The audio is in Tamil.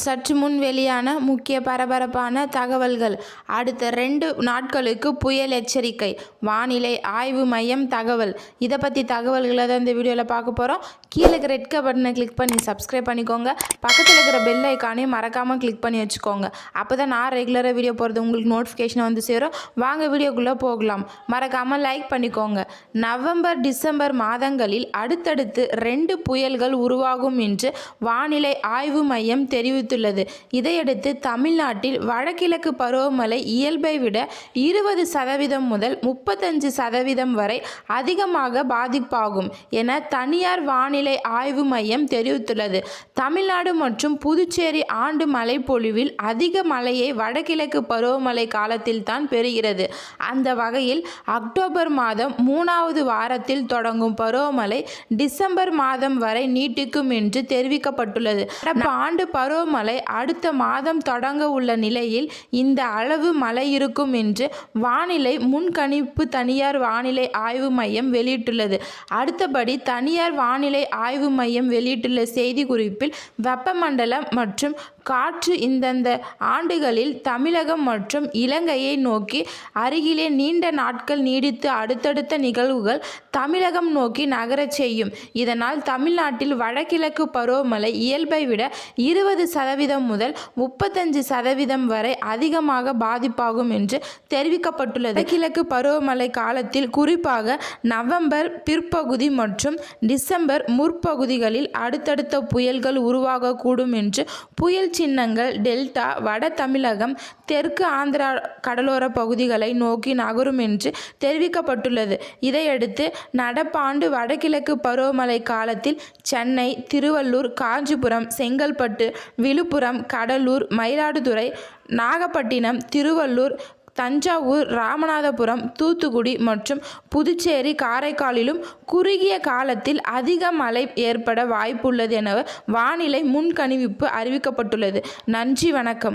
சற்று முன் வெளியான முக்கிய பரபரப்பான தகவல்கள். அடுத்த 2 நாட்களுக்கு புயல் எச்சரிக்கை. வானிலை ஆய்வு மையம் தகவல். இதை பற்றி தகவல்களை தான் இந்த வீடியோவில் பார்க்க போகிறோம். கீழே இருக்கிற ரெட் கலர் பட்டனை கிளிக் பண்ணி சப்ஸ்கிரைப் பண்ணிக்கோங்க. பக்கத்தில் இருக்கிற பெல் ஐக்கானையும் மறக்காமல் கிளிக் பண்ணி வச்சுக்கோங்க. அப்போ தான் நான் ரெகுலராக வீடியோ போகிறது உங்களுக்கு நோட்டிஃபிகேஷன் வந்து சேரும். வாங்க வீடியோக்குள்ளே போகலாம். மறக்காமல் லைக் பண்ணிக்கோங்க. நவம்பர் டிசம்பர் மாதங்களில் அடுத்தடுத்து 2 புயல்கள் உருவாகும் என்று வானிலை ஆய்வு மையம் தெரிவித்துள்ளது. இதையடுத்து தமிழ்நாட்டில் வடகிழக்கு பருவமழை இயல்பை விட 20% முதல் 35% வரை அதிகமாக பாதிப்பாகும் என தனியார் வானிலை ஆய்வு மையம் தெரிவித்துள்ளது. தமிழ்நாடு மற்றும் புதுச்சேரி ஆண்டு மழைப்பொழிவில் அதிக மழையை வடகிழக்கு பருவமழை காலத்தில் தான் பெறுகிறது. அந்த வகையில் அக்டோபர் மாதம் 3வது வாரத்தில் தொடங்கும் பருவமழை டிசம்பர் மாதம் வரை நீட்டிக்கும் என்று தெரிவிக்கப்பட்டுள்ளது. ஆண்டு பருவமழை அடுத்த மாதம் தொடங்க உள்ள நிலையில் இந்த அளவு மழை இருக்கும் என்று வானிலை முன்கணிப்பு தனியார் வானிலை ஆய்வு மையம் வெளியிட்டுள்ளது. அடுத்தபடி தனியார் வானிலை ஆய்வு மையம் வெளியிட்டுள்ள செய்திக்குறிப்பில் வெப்பமண்டலம் மற்றும் காற்று இந்தந்த ஆண்டுகளில் தமிழகம் மற்றும் இலங்கையை நோக்கி அருகிலே நீண்ட நாட்கள் நீடித்து அடுத்தடுத்த நிகழ்வுகள் தமிழகம் நோக்கி நகரச் செய்யும். இதனால் தமிழ்நாட்டில் வடகிழக்கு பருவமழை இயல்பை விட 20% முதல் 35% வரை அதிகமாக பாதிப்பாகும் என்று தெரிவிக்கப்பட்டுள்ளது. வடகிழக்கு பருவமழை காலத்தில் குறிப்பாக நவம்பர் பிற்பகுதி மற்றும் டிசம்பர் முற்பகுதிகளில் அடுத்தடுத்த புயல்கள் உருவாகக்கூடும் என்று புயல் சின்னங்கள் டெல்டா, வட தமிழகம், தெற்கு ஆந்திரா கடலோர பகுதிகளை நோக்கி நகரும் என்று தெரிவிக்கப்பட்டுள்ளது. இதையடுத்து நடப்பாண்டு வடகிழக்கு பருவமழை காலத்தில் சென்னை, திருவள்ளூர், காஞ்சிபுரம், செங்கல்பட்டு, விழுப்புரம், கடலூர், மயிலாடுதுறை, நாகப்பட்டினம், திருவள்ளூர், தஞ்சாவூர், ராமநாதபுரம், தூத்துக்குடி மற்றும் புதுச்சேரி, காரைக்காலிலும் குறுகிய காலத்தில் அதிக மழை ஏற்பட வாய்ப்புள்ளது என வானிலை முன்கணிப்பு அறிவிக்கப்பட்டுள்ளது. நன்றி, வணக்கம்.